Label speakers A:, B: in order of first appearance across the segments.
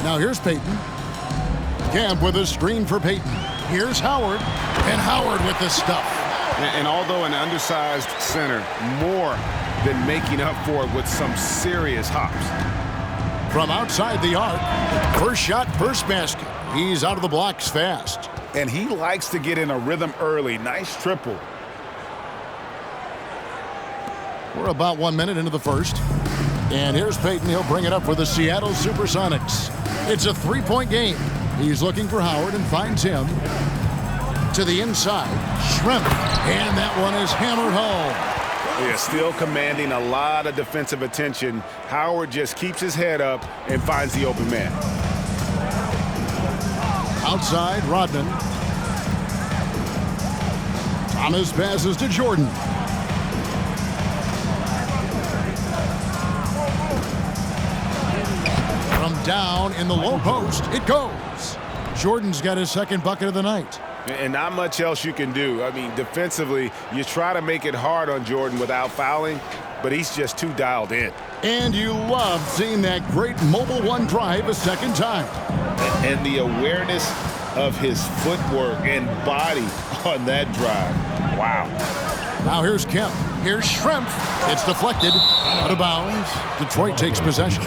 A: Now here's Payton. Camp with a screen for Payton. Here's Howard. And Howard with the stuff.
B: And although an undersized center, more than making up for it with some serious hops.
A: From outside the arc, first shot, first basket. He's out of the blocks fast.
C: And he likes to get in a rhythm early. Nice triple.
A: We're about 1 minute into the first. And here's Payton. He'll bring it up for the Seattle Supersonics. It's a three-point game. He's looking for Howard and finds him. To the inside, Shrimp. And that one is hammered home.
C: Yeah, still commanding a lot of defensive attention. Howard just keeps his head up and finds the open man.
A: Outside, Rodman. Thomas passes to Jordan. From down in the low post, it goes. Jordan's got his second bucket of the night.
C: And not much else you can do. I mean, defensively, you try to make it hard on Jordan without fouling, but he's just too dialed in.
A: And you love seeing that great mobile one drive a second time.
C: And the awareness of his footwork and body on that drive. Wow.
A: Now here's Kemp. Here's Shrimp. It's deflected. Out of bounds. Detroit takes possession.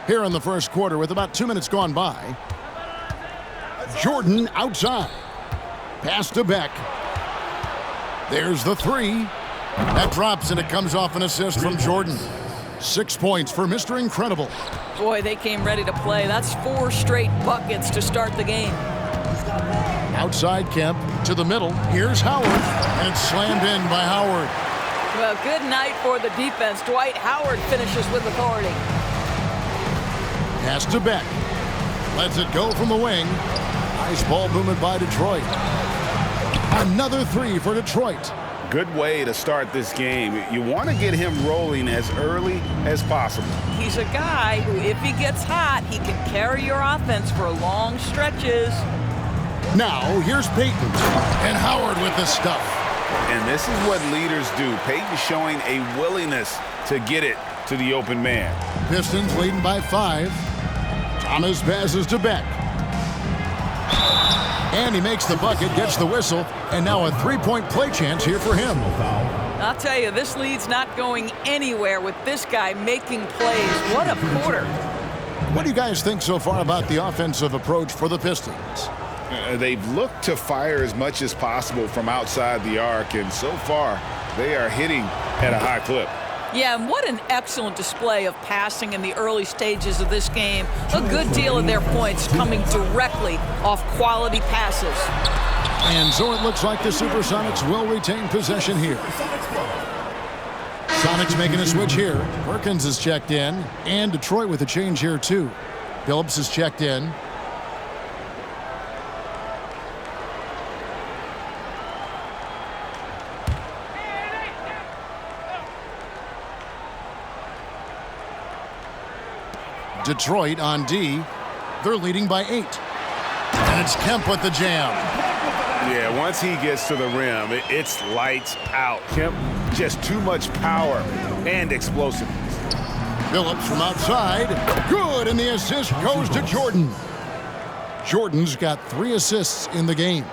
A: Here in the first quarter with about 2 minutes gone by. Jordan outside. Pass to Beck. There's the three. That drops and it comes off an assist from Jordan. 6 points for Mr. Incredible.
D: Boy, they came ready to play. That's 4 straight buckets to start the game.
A: Outside Kemp to the middle. Here's Howard. And it's slammed in by Howard.
D: Well, good night for the defense. Dwight Howard finishes with authority.
A: Pass to Beck. Lets it go from the wing. Nice ball movement by Detroit. Another three for Detroit.
C: Good way to start this game. You want to get him rolling as early as possible.
D: He's a guy who, if he gets hot, he can carry your offense for long stretches.
A: Now, here's Payton. And Howard with the stuff.
C: And this is what leaders do. Payton showing a willingness to get it to the open man.
A: Pistons leading by 5. Thomas passes to Beck. And he makes the bucket, gets the whistle, and now a three-point play chance here for him.
D: I'll tell you, this lead's not going anywhere with this guy making plays. What a quarter.
A: What do you guys think so far about the offensive approach for the Pistons?
C: They've looked to fire as much as possible from outside the arc, and so far, they are hitting at a high clip.
D: Yeah, and what an excellent display of passing in the early stages of this game. A good deal of their points coming directly off quality passes.
A: And so it looks like the Supersonics will retain possession here. Sonics making a switch here. Perkins is checked in, and Detroit with a change here too. Phillips is checked in. Detroit on D. They're leading by 8. And it's Kemp with the jam.
C: Yeah, once he gets to the rim, it's lights out. Kemp, just too much power and explosiveness.
A: Phillips from outside. Good, and the assist goes to Jordan. Jordan's got 3 assists in the game.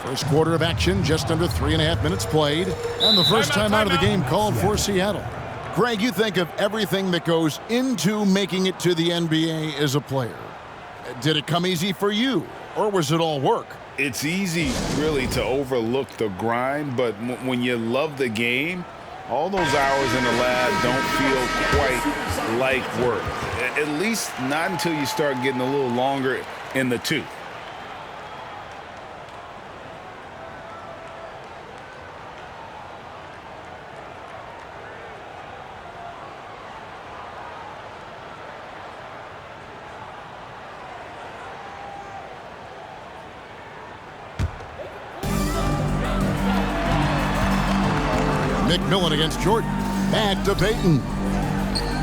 A: First quarter of action, just under 3.5 minutes played. And the first time out of the game called for Seattle. Greg, you think of everything that goes into making it to the NBA as a player. Did it come easy for you, or was it all work?
C: It's easy, really, to overlook the grind, but when you love the game, all those hours in the lab don't feel quite like work. At least not until you start getting a little longer in the tooth.
A: McMillan against Jordan. Back to Payton.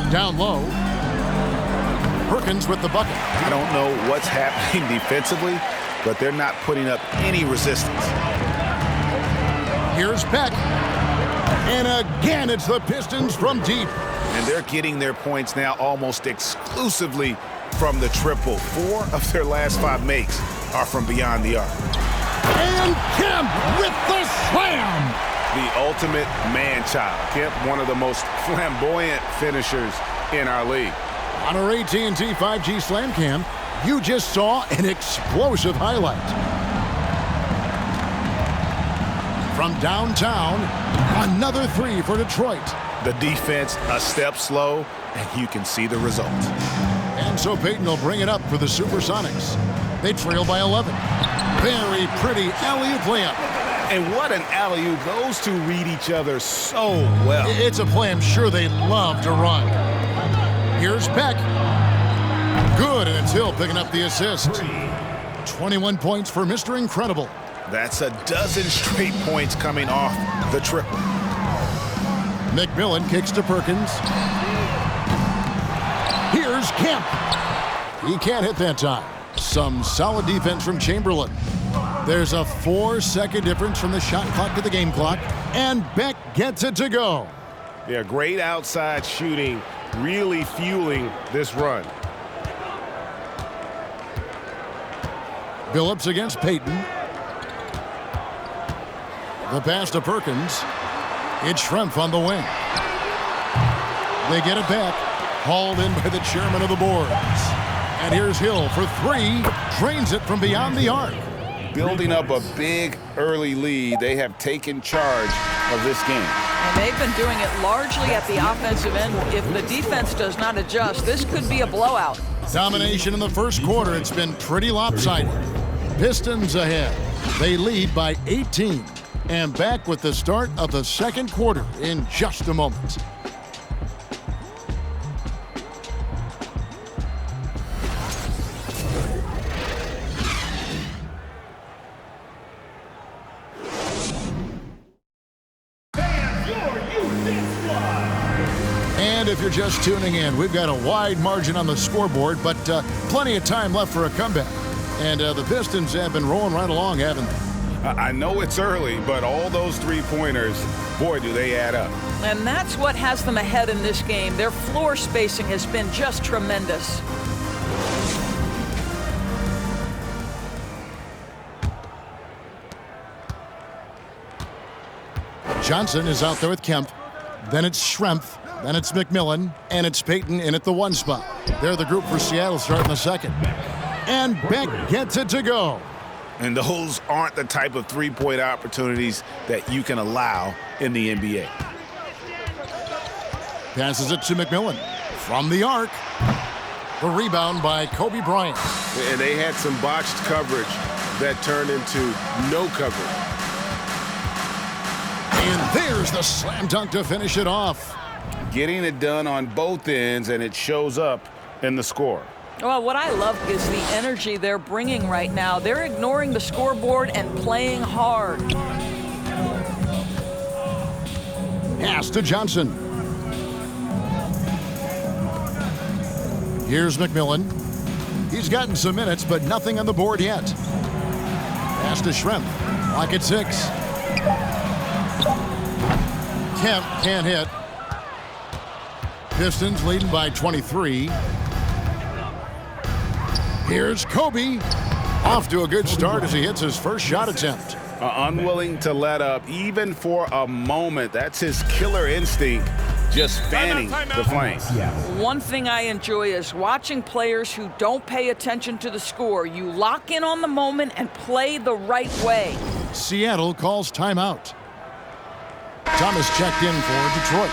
A: Down low. Perkins with the bucket.
C: I don't know what's happening defensively, but they're not putting up any resistance.
A: Here's Beck. And again, it's the Pistons from deep.
C: And they're getting their points now almost exclusively from the triple. 4 of their last 5 makes are from beyond the arc.
A: And Kemp with the slam.
C: The ultimate man-child. Kemp, one of the most flamboyant finishers in our league.
A: On our AT&T 5G Slam Cam, you just saw an explosive highlight. From downtown, another 3 for Detroit.
C: The defense a step slow, and you can see the result.
A: And so Payton will bring it up for the Supersonics. They trail by 11. Very pretty alley-oop layup.
C: And what an alley-oop. Those two read each other so well.
A: It's a play I'm sure they love to run. Here's Beck. Good, and it's Hill picking up the assist. 21 points for Mr. Incredible.
C: That's a dozen straight points coming off the triple.
A: McMillan kicks to Perkins. Here's Kemp. He can't hit that time. Some solid defense from Chamberlain. There's a 4-second difference from the shot clock to the game clock, and Beck gets it to go.
B: Yeah, great outside shooting, really fueling this run.
A: Billups against Payton. The pass to Perkins. It's Schrempf on the wing. They get it back. Hauled in by the chairman of the boards. And here's Hill for 3. Drains it from beyond the arc.
C: Building up a big early lead, they have taken charge of this game.
D: And they've been doing it largely at the offensive end. If the defense does not adjust, this could be a blowout.
A: Domination in the first quarter. It's been pretty lopsided. Pistons ahead. They lead by 18. And back with the start of the second quarter in just a moment. And if you're just tuning in, we've got a wide margin on the scoreboard, but plenty of time left for a comeback. And the Pistons have been rolling right along, haven't they?
C: I know it's early, but all those 3-pointers, boy, do they add up.
D: And that's what has them ahead in this game. Their floor spacing has been just tremendous.
A: Johnson is out there with Kemp. Then it's Schrempf. Then it's McMillan. And it's Payton in at the 1 spot. They're the group for Seattle starting the second. And Beck gets it to go.
C: And those aren't the type of 3-point opportunities that you can allow in the NBA.
A: Passes it to McMillan. From the arc. The rebound by Kobe Bryant.
B: And they had some botched coverage that turned into no coverage.
A: And there's the slam dunk to finish it off.
C: Getting it done on both ends, and it shows up in the score.
D: Well, what I love is the energy they're bringing right now. They're ignoring the scoreboard and playing hard.
A: Pass to Johnson. Here's McMillan. He's gotten some minutes, but nothing on the board yet. Pass to Schrempf. Clock at 6. Kemp can't hit. Pistons leading by 23. Here's Kobe. Off to a good start as he hits his first shot attempt.
C: Unwilling to let up, even for a moment. That's his killer instinct, just fanning the flames.
D: One thing I enjoy is watching players who don't pay attention to the score. You lock in on the moment and play the right way.
A: Seattle calls timeout. Thomas checked in for Detroit.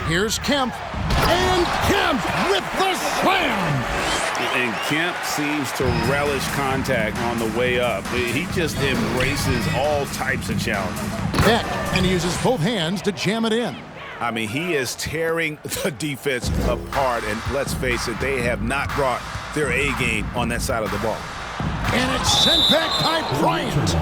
A: Here's Kemp. And Kemp with the slam.
C: And Kemp seems to relish contact on the way up. He just embraces all types of challenges.
A: Beck, and he uses both hands to jam it in.
C: I mean, he is tearing the defense apart, and let's face it, they have not brought their A game on that side of the ball.
A: And it's sent back by Bryant.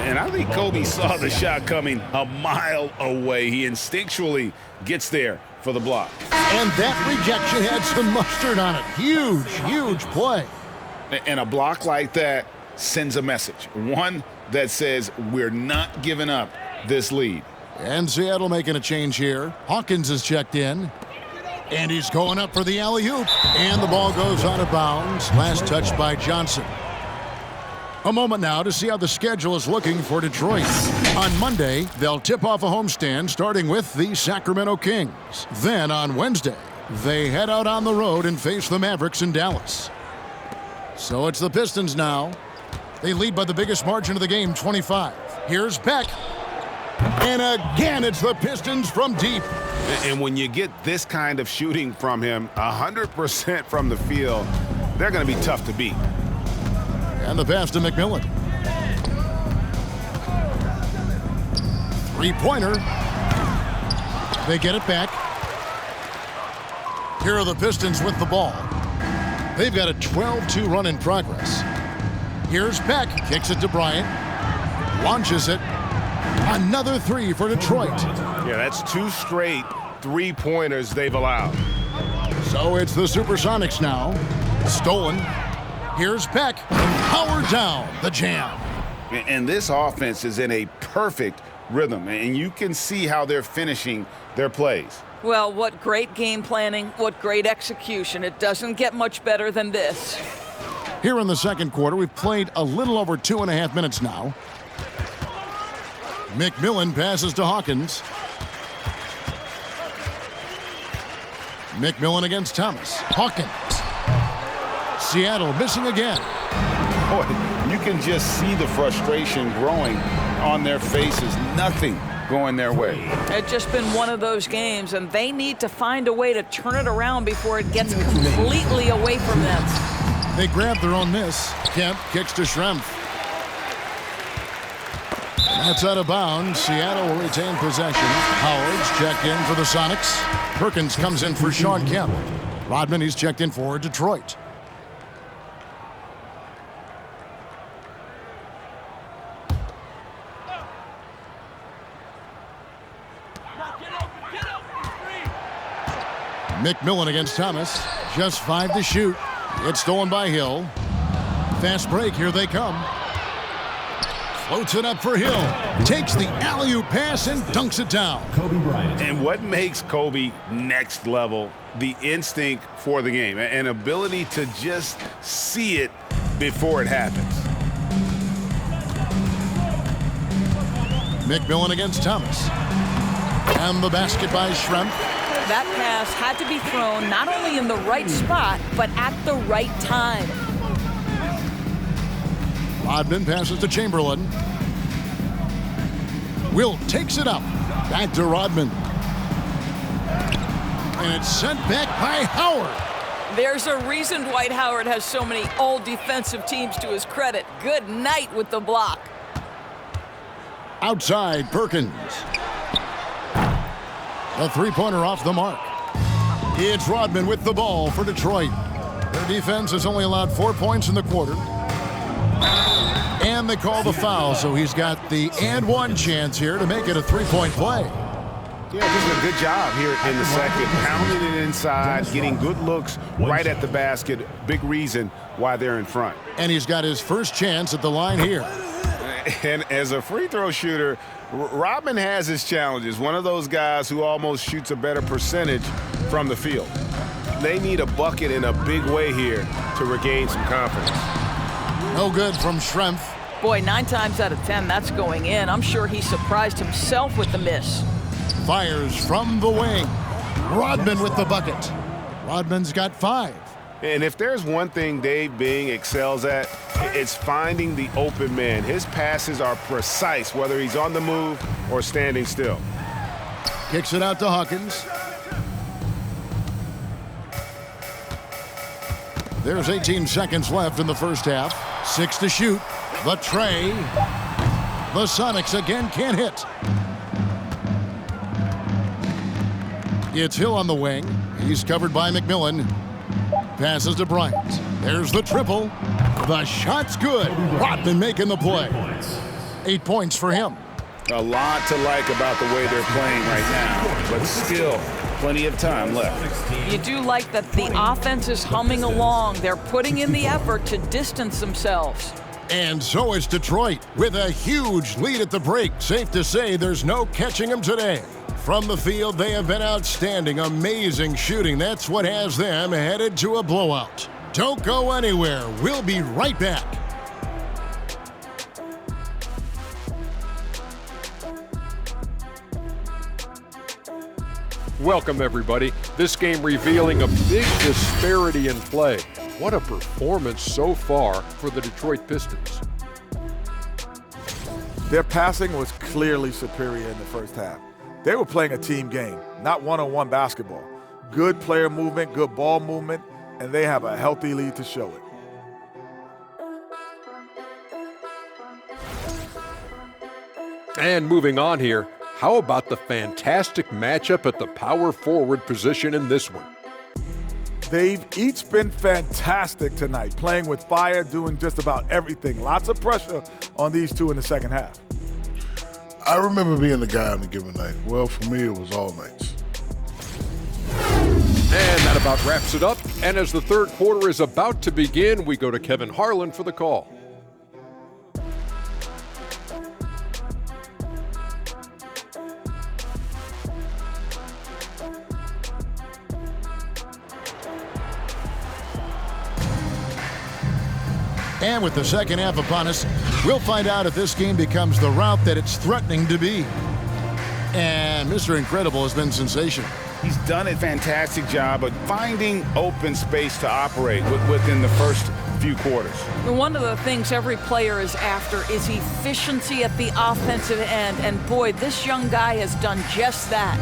C: And I think Kobe saw the shot coming a mile away. He instinctually gets there for the block.
A: And that rejection had some mustard on it. Huge, huge play.
C: And a block like that sends a message. One that says we're not giving up this lead.
A: And Seattle making a change here. Hawkins is checked in. And he's going up for the alley-oop. And the ball goes out of bounds. Last touch by Johnson. A moment now to see how the schedule is looking for Detroit. On Monday, they'll tip off a homestand starting with the Sacramento Kings. Then on Wednesday, they head out on the road and face the Mavericks in Dallas. So it's the Pistons now. They lead by the biggest margin of the game, 25. Here's Beck. And again, it's the Pistons from deep.
B: And when you get this kind of shooting from him, 100% from the field, they're going to be tough to beat.
A: And the pass to McMillan. Three-pointer. They get it back. Here are the Pistons with the ball. They've got a 12-2 run in progress. Here's Beck. Kicks it to Bryant. Launches it. Another three for Detroit.
B: Yeah, that's 2 straight three-pointers they've allowed.
A: So it's the Supersonics now. Stolen. Here's Beck. Power down the jam.
C: And this offense is in a perfect rhythm, and you can see how they're finishing their plays.
D: Well, what great game planning, what great execution. It doesn't get much better than this.
A: Here in the second quarter, we've played a little over 2.5 minutes now. McMillan passes to Hawkins. McMillan against Thomas. Hawkins. Seattle missing again.
C: Boy, you can just see the frustration growing on their faces. Nothing going their way.
D: It's just been one of those games, and they need to find a way to turn it around before it gets completely away from them.
A: They grab their own miss. Kemp kicks to Schrempf. That's out of bounds. Seattle will retain possession. Howard's checked in for the Sonics. Perkins comes in for Shawn Kemp. Rodman, he's checked in for Detroit. McMillan against Thomas. Just 5 to shoot. It's stolen by Hill. Fast break. Here they come. Floats it up for Hill. Takes the alley-oop pass and dunks it down.
B: Kobe Bryant. And what makes Kobe next level? The instinct for the game. An ability to just see it before it happens.
A: McMillan against Thomas. And the basket by Schrempf.
D: That pass had to be thrown not only in the right spot, but at the right time.
A: Rodman passes to Chamberlain. Wilt takes it up. Back to Rodman. And it's sent back by Howard.
D: There's a reason Dwight Howard has so many all-defensive teams to his credit. Good night with the block.
A: Outside, Perkins. A three-pointer off the mark. It's Rodman with the ball for Detroit. Their defense has only allowed 4 points in the quarter. And they call the foul, so he's got the and one chance here to make it a three-point play.
B: Yeah, just a good job here in the second. Pounding it inside, getting good looks right at the basket. Big reason why they're in front.
A: And he's got his first chance at the line here.
B: And as a free throw shooter, Rodman has his challenges. One of those guys who almost shoots a better percentage from the field. They need a bucket in a big way here to regain some confidence.
A: No good from Schrempf.
D: Boy, 9 times out of 10, that's going in. I'm sure he surprised himself with the miss.
A: Fires from the wing. Rodman with the bucket. Rodman's got 5.
B: And if there's one thing Dave Bing excels at, it's finding the open man. His passes are precise, whether he's on the move or standing still.
A: Kicks it out to Hawkins. There's 18 seconds left in the first half. 6 to shoot. The tray. The Sonics again can't hit. It's Hill on the wing. He's covered by McMillan. Passes to Bryant. There's the triple. The shot's good. Rodman making the play. 8 points for him.
C: A lot to like about the way they're playing right now, but still plenty of time left.
D: You do like that the offense is humming along. They're putting in the effort to distance themselves.
A: And so is Detroit with a huge lead at the break. Safe to say there's no catching them today. From the field, they have been outstanding. Amazing shooting. That's what has them headed to a blowout. Don't go anywhere. We'll be right back.
E: Welcome, everybody. This game revealing a big disparity in play. What a performance so far for the Detroit Pistons.
F: Their passing was clearly superior in the first half. They were playing a team game, not one-on-one basketball. Good player movement, good ball movement, and they have a healthy lead to show it.
E: And moving on here, how about the fantastic matchup at the power forward position in this one?
F: They've each been fantastic tonight, playing with fire, doing just about everything. Lots of pressure on these two in the second half.
G: I remember being the guy on a given night. Well, for me, it was all nights.
E: And that about wraps it up. And as the third quarter is about to begin, we go to Kevin Harlan for the call.
A: And with the second half upon us, we'll find out if this game becomes the route that it's threatening to be. And Mr. Incredible has been sensational.
C: He's done a fantastic job of finding open space to operate within the first few quarters.
D: One of the things every player is after is efficiency at the offensive end. And boy, this young guy has done just that.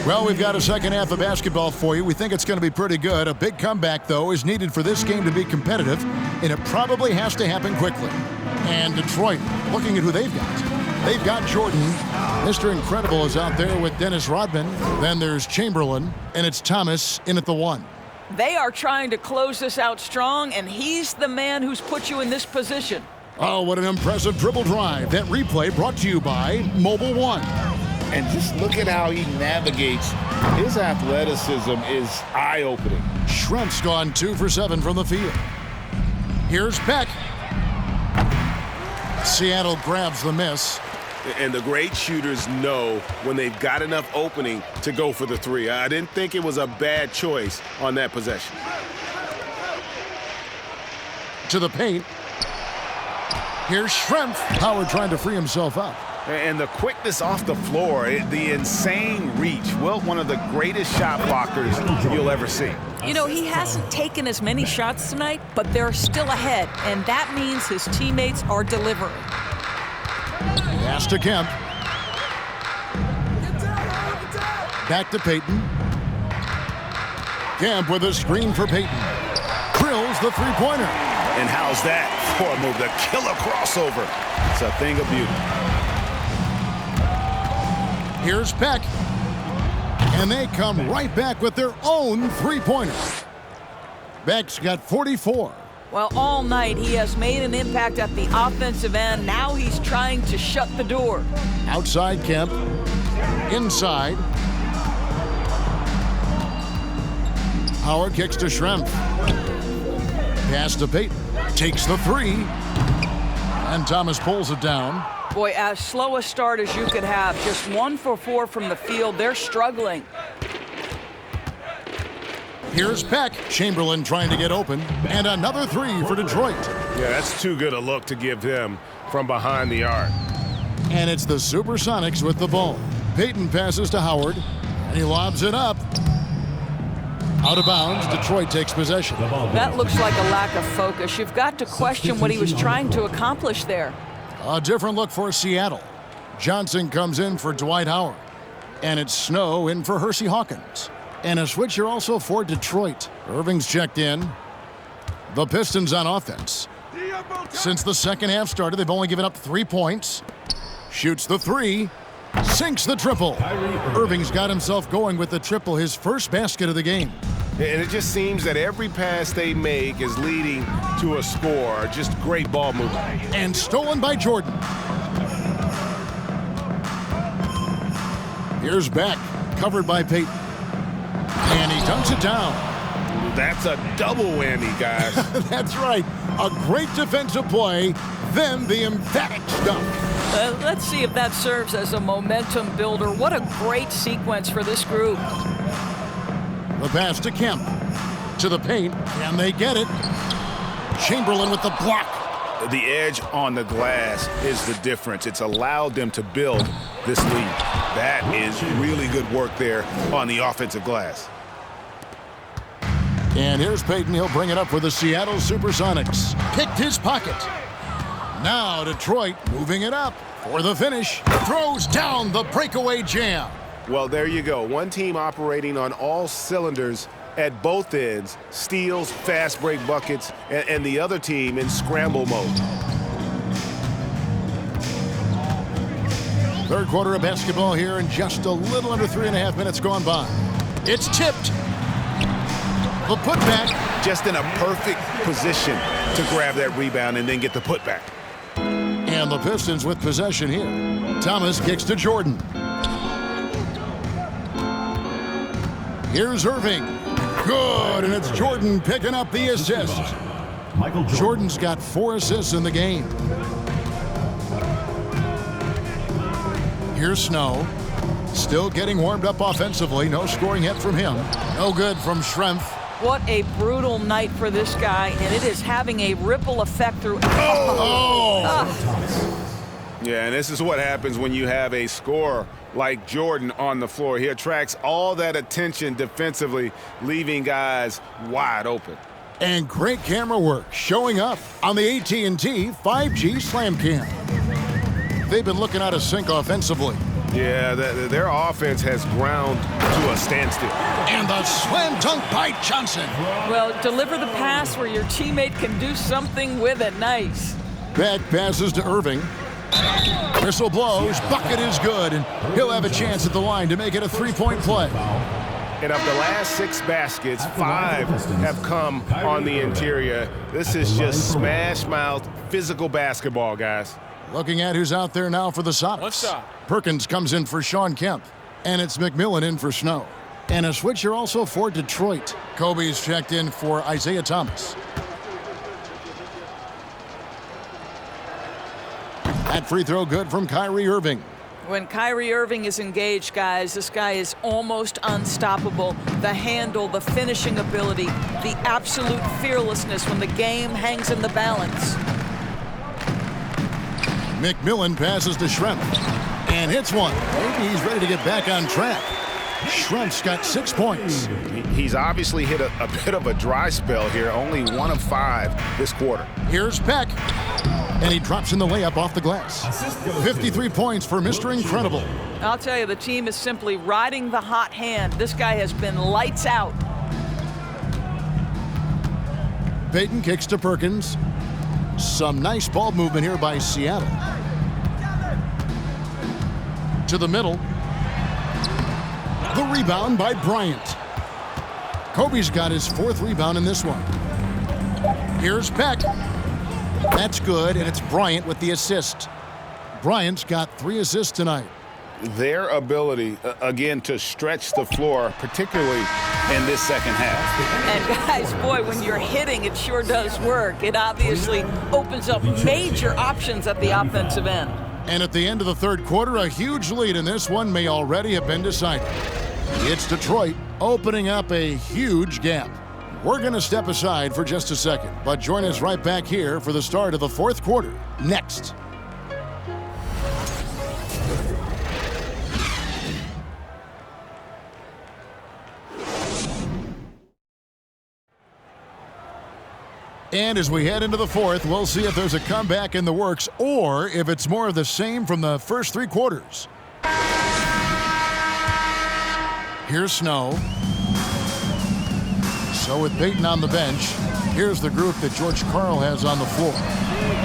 A: Well, we've got a second half of basketball for you. We think it's going to be pretty good. A big comeback, though, is needed for this game to be competitive, and it probably has to happen quickly. And Detroit, looking at who they've got Jordan. Mr. Incredible is out there with Dennis Rodman. Then there's Chamberlain, and it's Thomas in at the 1.
D: They are trying to close this out strong, and he's the man who's put you in this position.
A: Oh, what an impressive dribble drive. That replay brought to you by Mobile One.
C: And just look at how he navigates. His athleticism is eye-opening.
A: Schrempf's gone 2 for 7 from the field. Here's Beck. Seattle grabs the miss.
B: And the great shooters know when they've got enough opening to go for the three. I didn't think it was a bad choice on that possession.
A: To the paint. Here's Schrempf. Howard trying to free himself up.
B: And the quickness off the floor, the insane reach. Well, one of the greatest shot blockers you'll ever see.
D: You know, he hasn't taken as many shots tonight, but they're still ahead, and that means his teammates are delivering.
A: Pass to Kemp. Back to Payton. Kemp with a screen for Payton. Drills the three-pointer.
B: And how's that for a move? The killer crossover. It's a thing of beauty.
A: Here's Beck. And they come right back with their own three-pointer. Beck's got 44.
D: Well, all night he has made an impact at the offensive end. Now he's trying to shut the door.
A: Outside Kemp. Inside. Howard kicks to Schrempf. Pass to Payton. Takes the three. And Thomas pulls it down.
D: Boy, as slow a start as you could have. Just 1 for 4 from the field. They're struggling.
A: Here's Beck. Chamberlain trying to get open. And another three for Detroit.
B: Yeah, that's too good a look to give them from behind the arc.
A: And it's the Supersonics with the ball. Payton passes to Howard. And he lobs it up. Out of bounds, Detroit takes possession.
D: That looks like a lack of focus. You've got to question what he was trying to accomplish there.
A: A different look for Seattle. Johnson comes in for Dwight Howard. And it's Snow in for Hersey Hawkins. And a switcher also for Detroit. Irving's checked in. The Pistons on offense. Since the second half started, they've only given up 3 points. Shoots the three. Sinks the triple. Irving's got himself going with the triple, his first basket of the game.
B: And it just seems that every pass they make is leading to a score. Just great ball movement.
A: And stolen by Jordan. Here's Beck, covered by Payton. And he dunks it down.
B: That's a double whammy, guys.
A: That's right. A great defensive play, then the emphatic dunk.
D: Let's see if that serves as a momentum builder. What a great sequence for this group.
A: The pass to Kemp. To the paint, and they get it. Chamberlain with the block.
B: The edge on the glass is the difference. It's allowed them to build this lead. That is really good work there on the offensive glass.
A: And here's Payton. He'll bring it up for the Seattle Supersonics. Picked his pocket. Now Detroit moving it up for the finish. Throws down the breakaway jam.
B: Well, there you go. One team operating on all cylinders at both ends. Steals, fast break buckets, and the other team in scramble mode.
A: Third quarter of basketball here, and just a little under 3.5 minutes gone by. It's tipped. The putback.
B: Just in a perfect position to grab that rebound and then get the putback.
A: And the Pistons with possession here. Thomas kicks to Jordan. Here's Irving. Good, and it's Jordan picking up the assist. Jordan's got 4 assists in the game. Here's Snow. Still getting warmed up offensively. No scoring yet from him. No good from Schrempf.
D: What a brutal night for this guy, and it is having a ripple effect through.
B: Yeah, and this is what happens when you have a scorer like Jordan on the floor. He attracts all that attention defensively, leaving guys wide open.
A: And great camera work showing up on the AT&T 5G Slam Cam. They've been looking out of sync offensively.
B: Yeah, their offense has ground to a standstill.
A: And the slam dunk by Johnson.
D: Well, deliver the pass where your teammate can do something with it. Nice.
A: Beck passes to Irving. Whistle blows. Bucket is good, and he'll have a chance at the line to make it a 3-point play.
B: And of the last 6 baskets, 5 have come on the interior. This is just smash-mouth physical basketball, guys.
A: Looking at who's out there now for the Sonics. Perkins comes in for Shawn Kemp, and it's McMillan in for Snow. And a switcher also for Detroit. Kobe's checked in for Isaiah Thomas. That free throw good from Kyrie Irving.
D: When Kyrie Irving is engaged, guys, this guy is almost unstoppable. The handle, the finishing ability, the absolute fearlessness when the game hangs in the balance.
A: McMillan passes to Schrempf and hits one. Maybe he's ready to get back on track. Schrempf's got 6 points.
B: He's obviously hit a bit of a dry spell here, only 1 of 5 this quarter.
A: Here's Beck, and he drops in the layup off the glass. 53 points for Mr. Incredible.
D: I'll tell you, the team is simply riding the hot hand. This guy has been lights out.
A: Payton kicks to Perkins. Some nice ball movement here by Seattle. To the middle. The rebound by Bryant. Kobe's got his 4th rebound in this one. Here's Beck. That's good, and it's Bryant with the assist. Bryant's got 3 assists tonight.
C: Their ability, again, to stretch the floor, particularly in this second half.
D: And guys, boy, when you're hitting, it sure does work. It obviously opens up major options at the offensive end.
A: And at the end of the third quarter, a huge lead in this one may already have been decided. It's Detroit opening up a huge gap. We're going to step aside for just a second, but join us right back here for the start of the 4th quarter next. And as we head into the 4th, we'll see if there's a comeback in the works or if it's more of the same from the first 3 quarters. Here's Snow. So with Peyton on the bench, here's the group that George Karl has on the floor.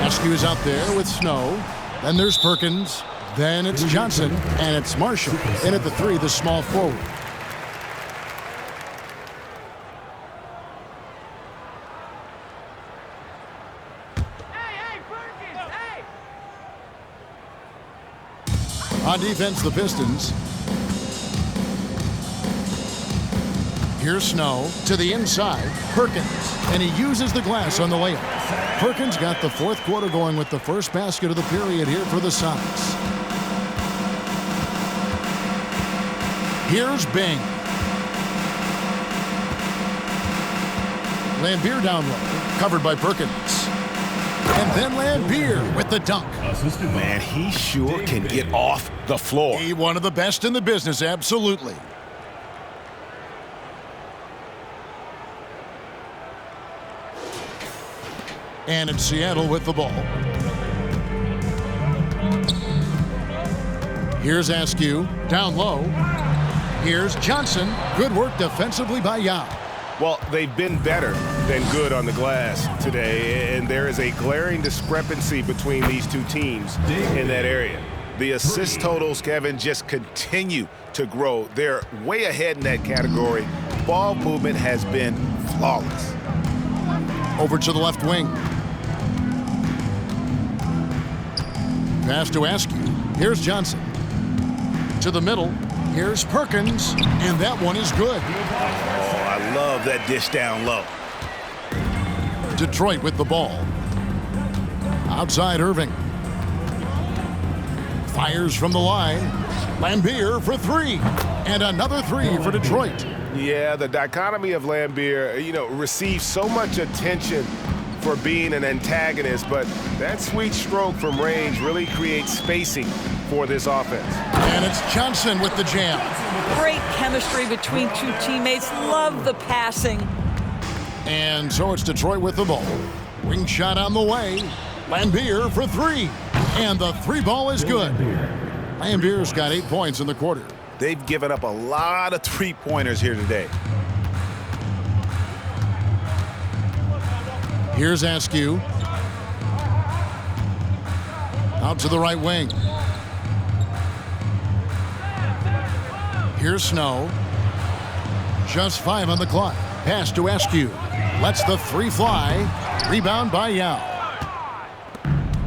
A: Askew's out there with Snow. Then there's Perkins. Then it's Johnson. And it's Marshall. In at the 3, the small forward. On defense, the Pistons. Here's Snow to the inside. Perkins. And he uses the glass on the layup. Perkins got the fourth quarter going with the first basket of the period here for the Sonics. Here's Bing. Lambier down low. Covered by Perkins. And then Lambier with the dunk.
B: Man, he sure can get off the floor.
A: He one of the best in the business, absolutely. And it's Seattle with the ball. Here's Askew, down low. Here's Johnson. Good work defensively by Yao.
B: Well, they've been better than good on the glass today, and there is a glaring discrepancy between these two teams in that area. The assist totals, Kevin, just continue to grow. They're way ahead in that category. Ball movement has been flawless.
A: Over to the left wing. Pass to Askew. Here's Johnson. To the middle. Here's Perkins. And that one is good.
B: I love that dish down low.
A: Detroit with the ball. Outside Irving. Fires from the line. Lambier for 3. And another 3 for Detroit.
B: Yeah, the dichotomy of Lambier, receives so much attention for being an antagonist, but that sweet stroke from range really creates spacing for this offense.
A: And it's Johnson with the jam.
D: Great chemistry between two teammates. Love the passing.
A: And so it's Detroit with the ball. Wing shot on the way. Lambier for 3. And the 3 ball is good. Lambier's got 8 points in the quarter.
C: They've given up a lot of three-pointers here today.
A: Here's Askew. Out to the right wing. Here's Snow. Just 5 on the clock. Pass to Askew. Lets the 3 fly. Rebound by Yao.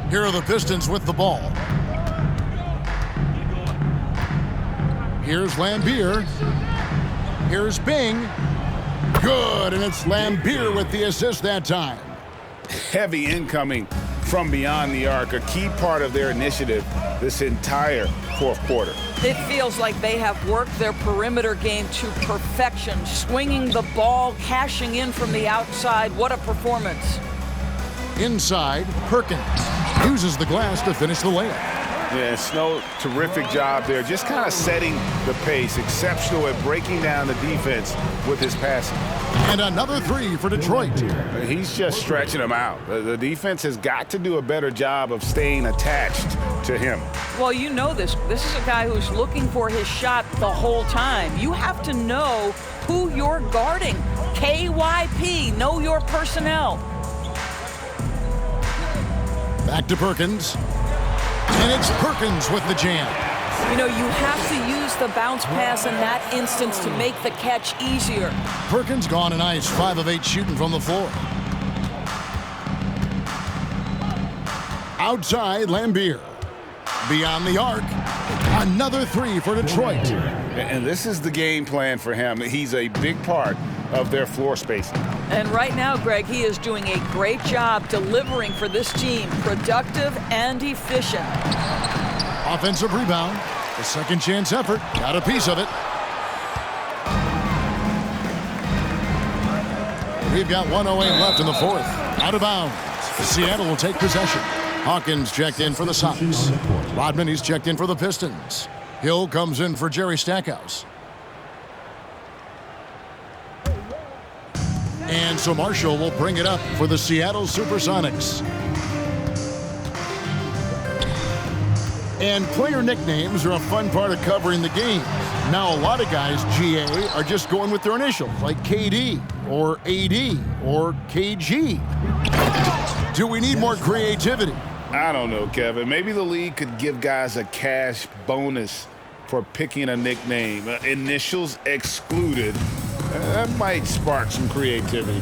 A: Here are the Pistons with the ball. Here's Lambier. Here's Bing. Good, and it's Lambier with the assist that time.
C: Heavy incoming from beyond the arc, a key part of their initiative this entire fourth quarter.
D: It feels like they have worked their perimeter game to perfection, swinging the ball, cashing in from the outside. What a performance.
A: Inside, Perkins uses the glass to finish the layup.
B: Yeah, Snow, terrific job there. Just kind of setting the pace. Exceptional at breaking down the defense with his passing.
A: And another 3 for Detroit.
B: He's just stretching them out. The defense has got to do a better job of staying attached to him.
D: Well, you know this. This is a guy who's looking for his shot the whole time. You have to know who you're guarding. KYP, know your personnel.
A: Back to Perkins. And it's Perkins with the jam.
D: You have to use the bounce pass in that instance to make the catch easier.
A: Perkins gone and ice, 5 of 8 shooting from the floor. Outside, Lambier. Beyond the arc. Another 3 for Detroit.
C: And this is the game plan for him. He's a big part of their floor spacing.
D: And right now, Greg, he is doing a great job delivering for this team. Productive and efficient.
A: Offensive rebound. A second chance effort. Got a piece of it. We've got 1:08 left in the fourth. Out of bounds. Seattle will take possession. Hawkins checked in for the Sonics. Rodman, he's checked in for the Pistons. Hill comes in for Jerry Stackhouse. And so Marshall will bring it up for the Seattle Supersonics. And player nicknames are a fun part of covering the game. Now a lot of guys, GA, are just going with their initials, like KD or AD or KG? Do we need more creativity?
C: I don't know, Kevin. Maybe the league could give guys a cash bonus for picking a nickname. Initials excluded. That might spark some creativity.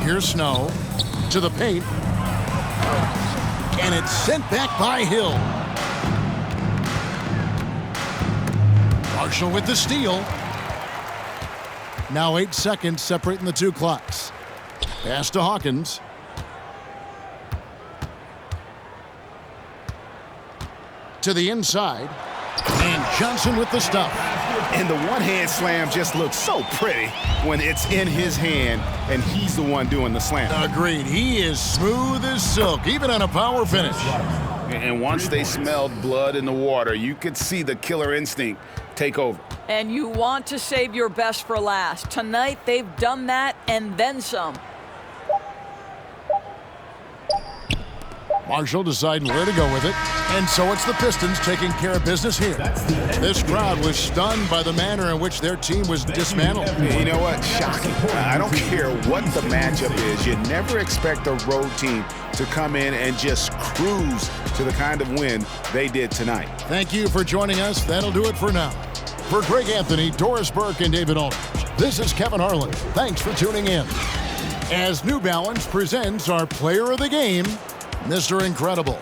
A: Here's Snow to the paint. And it's sent back by Hill. Marshall with the steal. Now 8 seconds separating the two clocks. Pass to Hawkins. To the inside. And Johnson with the stuff.
B: And the one-hand slam just looks so pretty when it's in his hand and he's the one doing the slam.
A: Agreed. He is smooth as silk, even on a power finish.
C: And once they smelled blood in the water, you could see the killer instinct take over.
D: And you want to save your best for last. Tonight, they've done that and then some.
A: Marshall deciding where to go with it. And so it's the Pistons taking care of business here. This crowd was stunned by the manner in which their team was dismantled.
B: You know what? Shocking. I don't care what the matchup is. You never expect a road team to come in and just cruise to the kind of win they did tonight.
A: Thank you for joining us. That'll do it for now. For Greg Anthony, Doris Burke, and David Aldridge, this is Kevin Harlan. Thanks for tuning in. As New Balance presents our player of the game, Mr. Incredible.